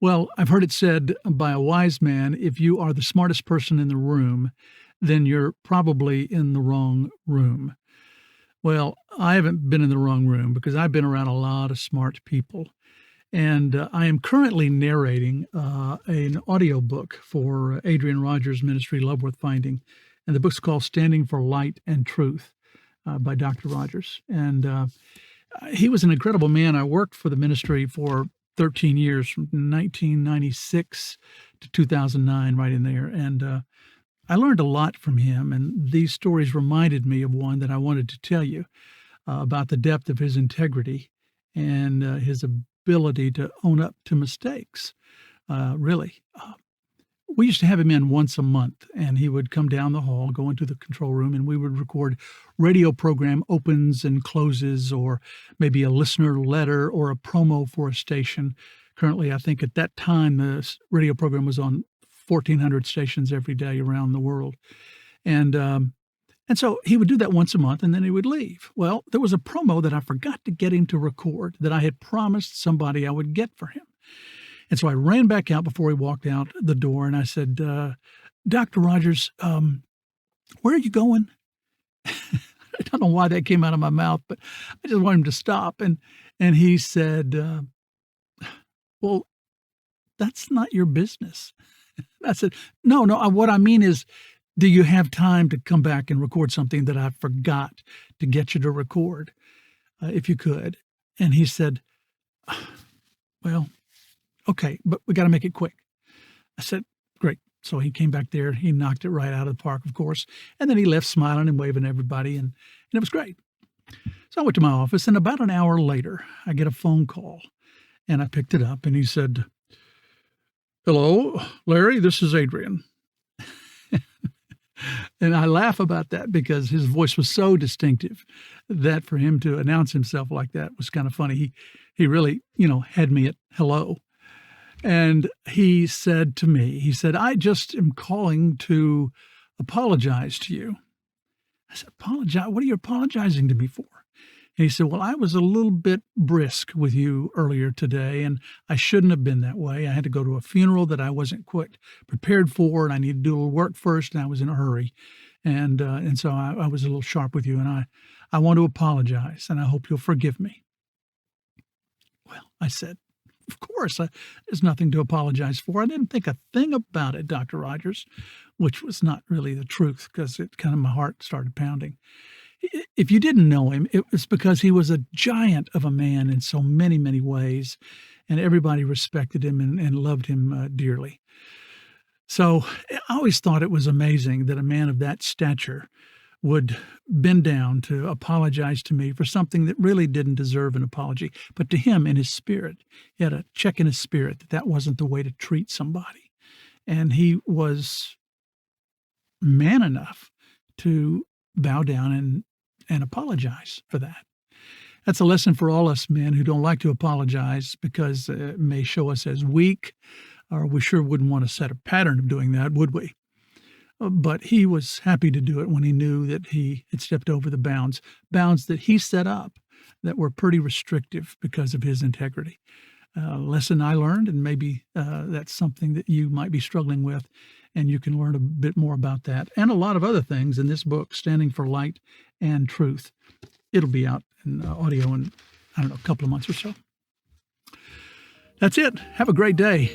Well, I've heard it said by a wise man, if you are the smartest person in the room, then you're probably in the wrong room. Well, I haven't been in the wrong room because I've been around a lot of smart people. And I am currently narrating an audiobook for Adrian Rogers' ministry, Love Worth Finding. And the book's called Standing for Light and Truth by Dr. Rogers. And he was an incredible man. I worked for the ministry for 13 years, from 1996 to 2009, right in there. And I learned a lot from him. And these stories reminded me of one that I wanted to tell you about the depth of his integrity and his ability to own up to mistakes, really. We used to have him in once a month, and he would come down the hall, go into the control room, and we would record radio program opens and closes, or maybe a listener letter or a promo for a station. Currently, I think at that time, the radio program was on 1,400 stations every day around the world. And so he would do that once a month, and then he would leave. Well, there was a promo that I forgot to get him to record that I had promised somebody I would get for him. And so I ran back out before he walked out the door, and I said, Dr. Rogers, where are you going? I don't know why that came out of my mouth, but I just wanted him to stop. And he said, well, that's not your business. I said, no, what I mean is, do you have time to come back and record something that I forgot to get you to record, if you could? And he said, well, okay, but we got to make it quick. I said, great. So he came back there. He knocked it right out of the park, of course. And then he left smiling and waving at everybody, and it was great. So I went to my office, and about an hour later, I get a phone call. And I picked it up, and he said, hello, Larry, this is Adrian. And I laugh about that because his voice was so distinctive that for him to announce himself like that was kind of funny. He really, had me at hello. And he said to me, I just am calling to apologize to you. I said, apologize? What are you apologizing to me for? And he said, well, I was a little bit brisk with you earlier today, and I shouldn't have been that way. I had to go to a funeral that I wasn't quite prepared for, and I needed to do a little work first, and I was in a hurry. And so I was a little sharp with you, and I want to apologize, and I hope you'll forgive me. Well, I said, of course, there's nothing to apologize for. I didn't think a thing about it, Dr. Rogers, which was not really the truth because my heart started pounding. If you didn't know him, it was because he was a giant of a man in so many, many ways, and everybody respected him and loved him dearly. So I always thought it was amazing that a man of that stature would bend down to apologize to me for something that really didn't deserve an apology. But to him, in his spirit, he had a check in his spirit that wasn't the way to treat somebody. And he was man enough to bow down and apologize for that. That's a lesson for all us men who don't like to apologize because it may show us as weak, or we sure wouldn't want to set a pattern of doing that, would we? But he was happy to do it when he knew that he had stepped over the bounds that he set up that were pretty restrictive because of his integrity. Lesson I learned, and maybe that's something that you might be struggling with, and you can learn a bit more about that and a lot of other things in this book, Standing for Light and Truth. It'll be out in audio in, a couple of months or so. That's it. Have a great day.